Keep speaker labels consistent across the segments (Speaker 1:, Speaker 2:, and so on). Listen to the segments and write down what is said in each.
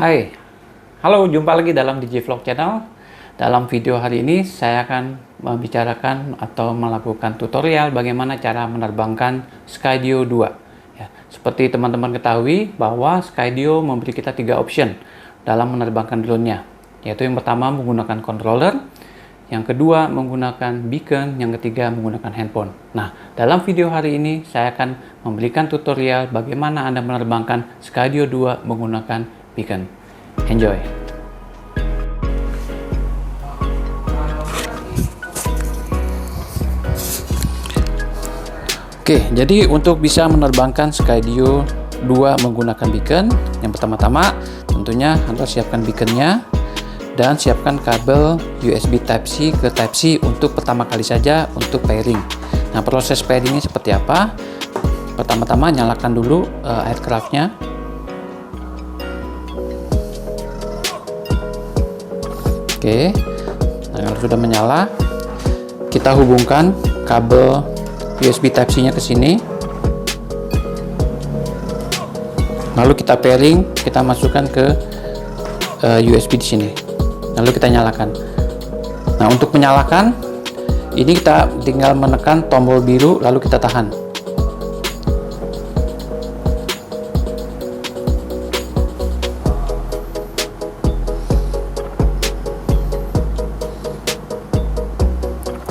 Speaker 1: Hai, halo, jumpa lagi dalam DigiVlog Channel. Dalam video hari ini saya akan membicarakan atau melakukan tutorial bagaimana cara menerbangkan Skydio 2. Ya, seperti teman-teman ketahui bahwa Skydio memberi kita 3 option dalam menerbangkan drone-nya, yaitu yang pertama menggunakan controller, yang kedua menggunakan beacon, yang ketiga menggunakan handphone. Nah, dalam video hari ini saya akan memberikan tutorial bagaimana Anda menerbangkan Skydio 2 menggunakan beacon. Enjoy. Oke, jadi untuk bisa menerbangkan Skydio 2 menggunakan beacon, yang pertama-tama tentunya Anda siapkan beaconnya dan siapkan kabel USB Type-C ke Type-C untuk pertama kali saja untuk pairing. Nah, proses pairingnya seperti apa? Pertama-tama nyalakan dulu aircraft-nya. Oke, nah kalau sudah menyala, kita hubungkan kabel USB Type-C-nya ke sini. Lalu kita pairing, kita masukkan ke USB di sini. Lalu kita nyalakan. Nah, untuk menyalakan, ini kita tinggal menekan tombol biru, lalu kita tahan.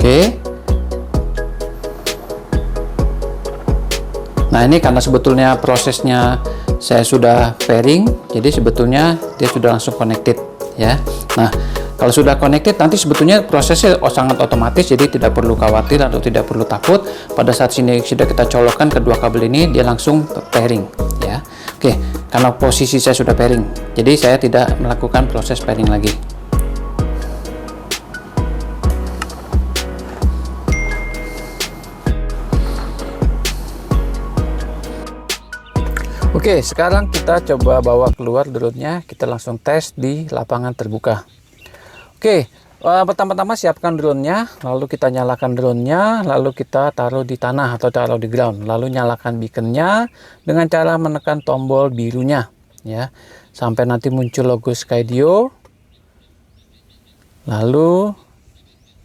Speaker 1: Oke. Nah, ini karena sebetulnya prosesnya saya sudah pairing, jadi sebetulnya dia sudah langsung connected ya. Nah, kalau sudah connected nanti sebetulnya prosesnya sangat otomatis, jadi tidak perlu khawatir atau tidak perlu takut. Pada saat sini sudah kita colokkan kedua kabel ini, dia langsung pairing ya. Oke, karena posisi saya sudah pairing, jadi saya tidak melakukan proses pairing lagi. Oke, sekarang kita coba bawa keluar drone-nya, kita langsung tes di lapangan terbuka. Oke, pertama-tama siapkan drone-nya, lalu kita nyalakan drone-nya, lalu kita taruh di tanah atau taruh di ground, lalu nyalakan beacon-nya dengan cara menekan tombol birunya ya, sampai nanti muncul logo Skydio, lalu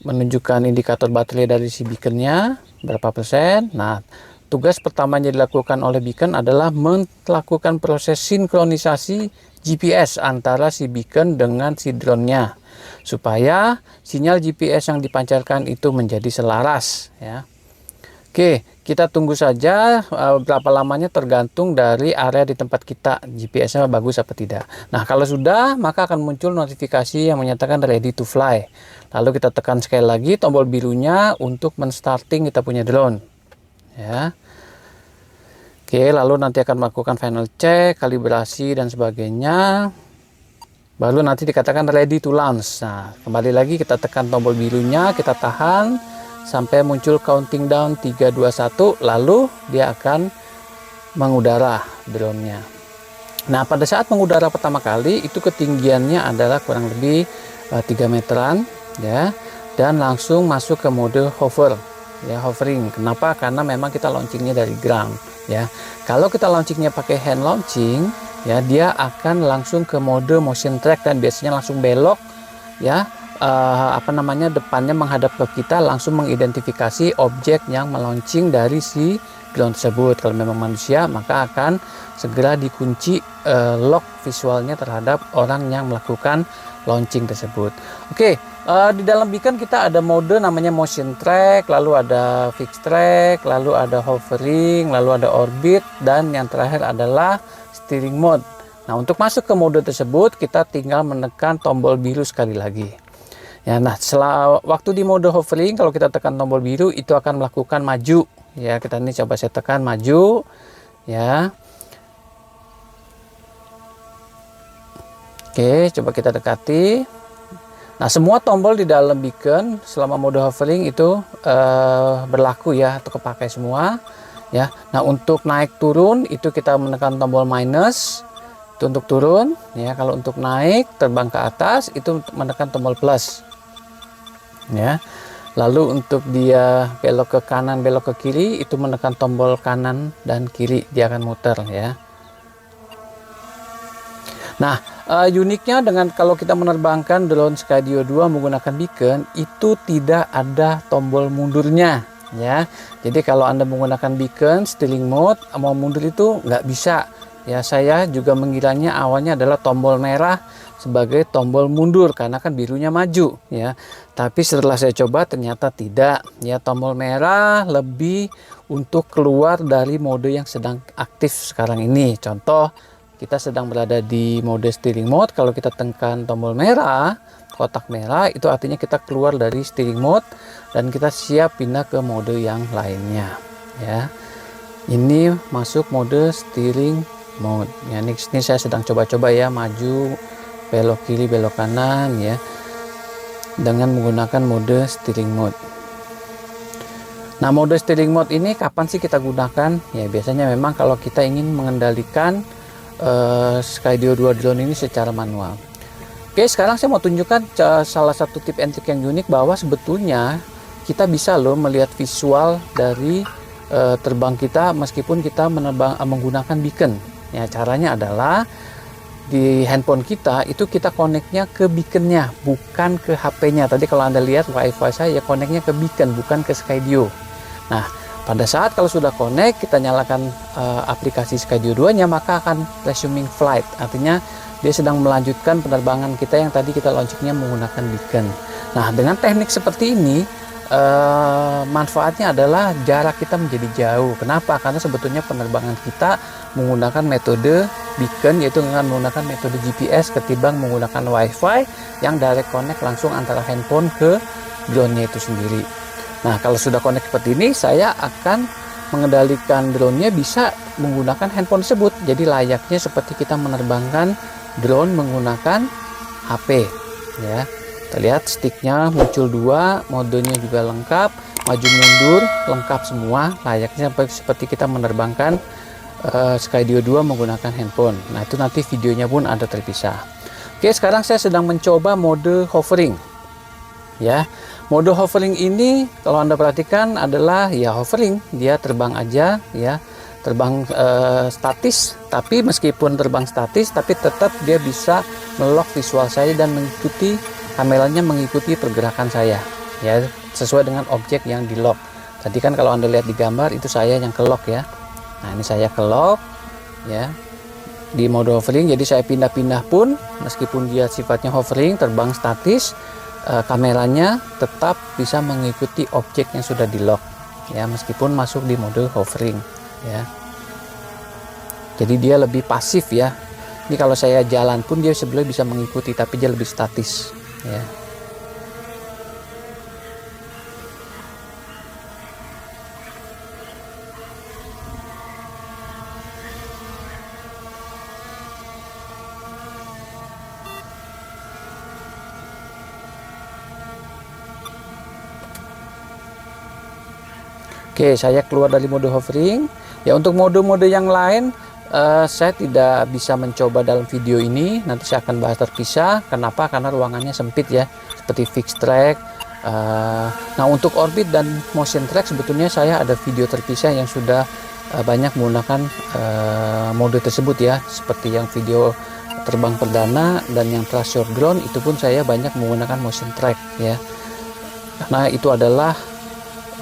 Speaker 1: menunjukkan indikator baterai dari si beacon-nya berapa persen. Nah, tugas pertamanya dilakukan oleh beacon adalah melakukan proses sinkronisasi GPS antara si beacon dengan si drone-nya, supaya sinyal GPS yang dipancarkan itu menjadi selaras ya. Oke, kita tunggu saja berapa lamanya tergantung dari area di tempat kita, GPS-nya bagus apa tidak. Nah, kalau sudah, maka akan muncul notifikasi yang menyatakan ready to fly. Lalu kita tekan sekali lagi tombol birunya untuk men-starting kita punya drone ya. Oke, lalu nanti akan melakukan final check, kalibrasi dan sebagainya, baru nanti dikatakan ready to launch. Nah, kembali lagi kita tekan tombol birunya, kita tahan sampai muncul counting down 3, 2, 1, lalu dia akan mengudara drone-nya. Nah, pada saat mengudara pertama kali itu ketinggiannya adalah kurang lebih 3 meteran ya, dan langsung masuk ke mode hover ya, hovering. Kenapa? Karena memang kita launchingnya dari ground ya. Kalau kita launchingnya pakai hand launching ya, dia akan langsung ke mode motion track dan biasanya langsung belok ya, depannya menghadap ke kita, langsung mengidentifikasi objek yang melaunching dari si drone tersebut. Kalau memang manusia, maka akan segera dikunci lock visualnya terhadap orang yang melakukan launching tersebut. Oke, di dalam beacon kita ada mode namanya motion track, lalu ada fixed track, lalu ada hovering, lalu ada orbit, dan yang terakhir adalah steering mode. Nah, untuk masuk ke mode tersebut kita tinggal menekan tombol biru sekali lagi ya. Nah, setelah waktu di mode hovering, kalau kita tekan tombol biru itu akan melakukan maju ya. Kita ini coba saya tekan maju ya. Oke, coba kita dekati. Nah, semua tombol di dalam beacon selama mode hovering itu berlaku ya, atau kepakai semua ya. Nah, untuk naik turun itu kita menekan tombol minus itu untuk turun ya. Kalau untuk naik terbang ke atas itu menekan tombol plus ya. Lalu untuk dia belok ke kanan, belok ke kiri itu menekan tombol kanan dan kiri, dia akan muter ya. Nah, Uniknya dengan kalau kita menerbangkan drone Skydio 2 menggunakan beacon, itu tidak ada tombol mundurnya ya. Jadi kalau Anda menggunakan beacon steering mode, mau mundur itu nggak bisa ya. Saya juga mengiranya awalnya adalah tombol merah sebagai tombol mundur karena kan birunya maju ya. Tapi setelah saya coba ternyata tidak ya. Tombol merah lebih untuk keluar dari mode yang sedang aktif sekarang ini. Contoh, kita sedang berada di mode steering mode, kalau kita tekan tombol merah, kotak merah, itu artinya kita keluar dari steering mode dan kita siap pindah ke mode yang lainnya ya. Ini masuk mode steering mode ya. Ini saya sedang coba-coba ya, maju, belok kiri, belok kanan ya, dengan menggunakan mode steering mode. Nah, mode steering mode ini kapan sih kita gunakan ya? Biasanya memang kalau kita ingin mengendalikan Skydio 2 drone ini secara manual. Oke, sekarang saya mau tunjukkan salah satu tip and trick yang unik, bahwa sebetulnya kita bisa loh melihat visual dari terbang kita meskipun kita menggunakan beacon. Ya, caranya adalah di handphone kita itu kita koneknya ke beaconnya, bukan ke HP-nya. Tadi kalau Anda lihat WiFi saya koneknya ke beacon, bukan ke Skydio. Nah, pada saat kalau sudah connect, kita nyalakan aplikasi Skydio 2-nya, maka akan resuming flight. Artinya dia sedang melanjutkan penerbangan kita yang tadi kita launchingnya menggunakan beacon. Nah, dengan teknik seperti ini, manfaatnya adalah jarak kita menjadi jauh. Kenapa? Karena sebetulnya penerbangan kita menggunakan metode beacon, yaitu dengan menggunakan metode GPS ketimbang menggunakan WiFi yang direct connect langsung antara handphone ke drone-nya itu sendiri. Nah, kalau sudah connect seperti ini, saya akan mengendalikan drone-nya bisa menggunakan handphone tersebut. Jadi layaknya seperti kita menerbangkan drone menggunakan HP ya. Kita lihat sticknya muncul 2, modenya juga lengkap, maju mundur lengkap semua, layaknya seperti kita menerbangkan Skydio 2 menggunakan handphone. Nah, itu nanti videonya pun ada terpisah. Oke, sekarang saya sedang mencoba mode hovering ya. Mode hovering ini kalau Anda perhatikan adalah ya hovering, dia terbang aja ya, terbang statis. Tapi meskipun terbang statis, tapi tetap dia bisa melock visual saya dan mengikuti, kameranya mengikuti pergerakan saya ya, sesuai dengan objek yang di lock. Tadi kan kalau Anda lihat di gambar itu saya yang ke lock ya. Nah, ini saya ke lock ya di mode hovering. Jadi saya pindah-pindah pun meskipun dia sifatnya hovering, terbang statis, kameranya tetap bisa mengikuti objek yang sudah di lock ya, meskipun masuk di mode hovering ya. Jadi dia lebih pasif ya. Ini kalau saya jalan pun dia sebenarnya bisa mengikuti, tapi dia lebih statis ya. Oke, saya keluar dari mode hovering ya. Untuk mode-mode yang lain saya tidak bisa mencoba dalam video ini, nanti saya akan bahas terpisah. Kenapa? Karena ruangannya sempit ya, seperti fixed track. Nah, untuk orbit dan motion track sebetulnya saya ada video terpisah yang sudah banyak menggunakan mode tersebut ya, seperti yang video terbang perdana dan yang trust your drone, itu pun saya banyak menggunakan motion track ya, karena itu adalah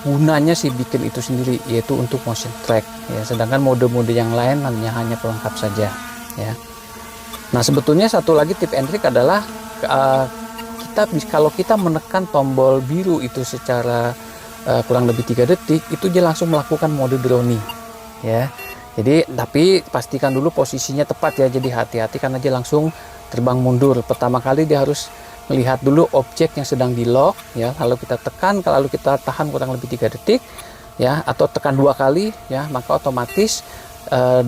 Speaker 1: gunanya si beacon itu sendiri, yaitu untuk motion track ya. Sedangkan mode-mode yang lain hanya pelengkap saja ya. Nah, sebetulnya satu lagi tip and trick adalah kalau kita menekan tombol biru itu secara kurang lebih 3 detik, itu dia langsung melakukan mode drone ya. Jadi tapi pastikan dulu posisinya tepat ya. Jadi hati-hati karena dia langsung terbang mundur. Pertama kali dia harus melihat dulu objek yang sedang di lock ya, lalu kita tekan, lalu kita tahan kurang lebih 3 detik ya, atau tekan 2 kali ya, maka otomatis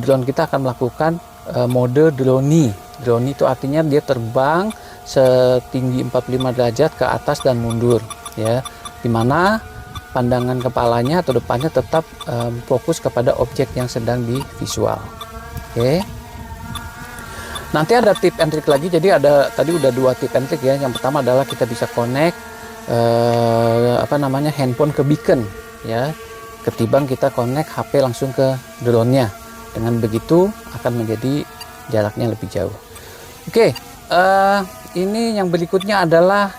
Speaker 1: drone kita akan melakukan mode drone. Drone itu artinya dia terbang setinggi 45 derajat ke atas dan mundur ya, dimana pandangan kepalanya atau depannya tetap fokus kepada objek yang sedang di visual. Oke. Nanti ada tip and trick lagi. Jadi ada tadi udah 2 tip and trick ya. Yang pertama adalah kita bisa connect handphone ke beacon ya, ketimbang kita connect HP langsung ke drone-nya. Dengan begitu akan menjadi jaraknya lebih jauh. Oke. Ini yang berikutnya adalah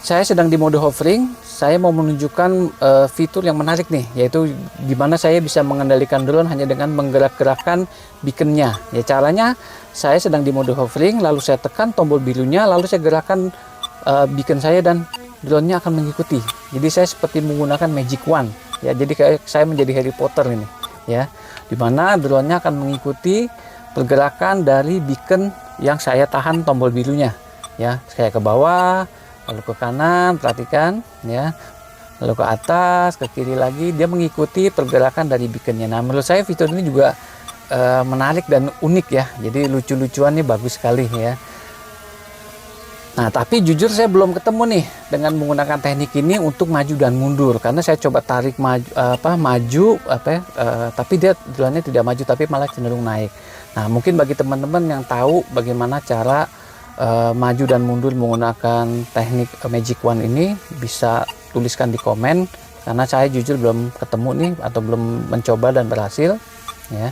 Speaker 1: saya sedang di mode hovering. Saya mau menunjukkan fitur yang menarik nih, yaitu gimana saya bisa mengendalikan drone hanya dengan menggerak-gerakkan beaconnya. Ya, caranya saya sedang di mode hovering, lalu saya tekan tombol birunya, lalu saya gerakkan beacon saya dan drone-nya akan mengikuti. Jadi saya seperti menggunakan Magic Wand. Ya, jadi kayak saya menjadi Harry Potter ini. Ya, dimana drone-nya akan mengikuti pergerakan dari beacon yang saya tahan tombol birunya. Ya, saya ke bawah, lalu ke kanan, perhatikan ya, lalu ke atas, ke kiri lagi, dia mengikuti pergerakan dari beaconnya. Nah, menurut saya fitur ini juga menarik dan unik ya, jadi lucu-lucuannya bagus sekali ya. Nah, tapi jujur saya belum ketemu nih dengan menggunakan teknik ini untuk maju dan mundur, karena saya coba tarik maju tapi dia drone-nya tidak maju tapi malah cenderung naik. Nah, mungkin bagi teman-teman yang tahu bagaimana cara maju dan mundur menggunakan teknik Magic Wand ini, bisa tuliskan di komen, karena saya jujur belum ketemu nih atau belum mencoba dan berhasil ya.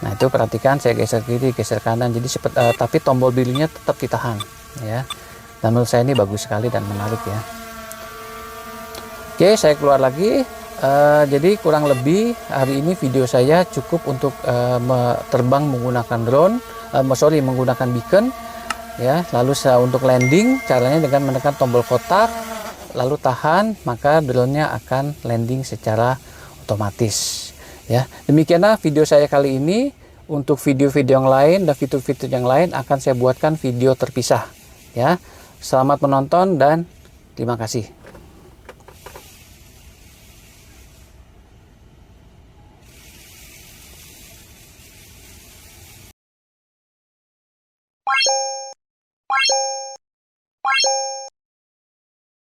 Speaker 1: Nah, itu perhatikan, saya geser kiri, geser kanan, jadi tapi tombol birunya tetap ditahan ya. Dan menurut saya ini bagus sekali dan menarik ya. Oke, saya keluar lagi. Jadi kurang lebih hari ini video saya cukup untuk terbang menggunakan drone, menggunakan beacon ya. Lalu untuk landing, caranya dengan menekan tombol kotak lalu tahan, maka drone-nya akan landing secara otomatis ya. Demikianlah video saya kali ini. Untuk video-video yang lain dan fitur-fitur yang lain akan saya buatkan video terpisah ya. Selamat menonton dan terima kasih.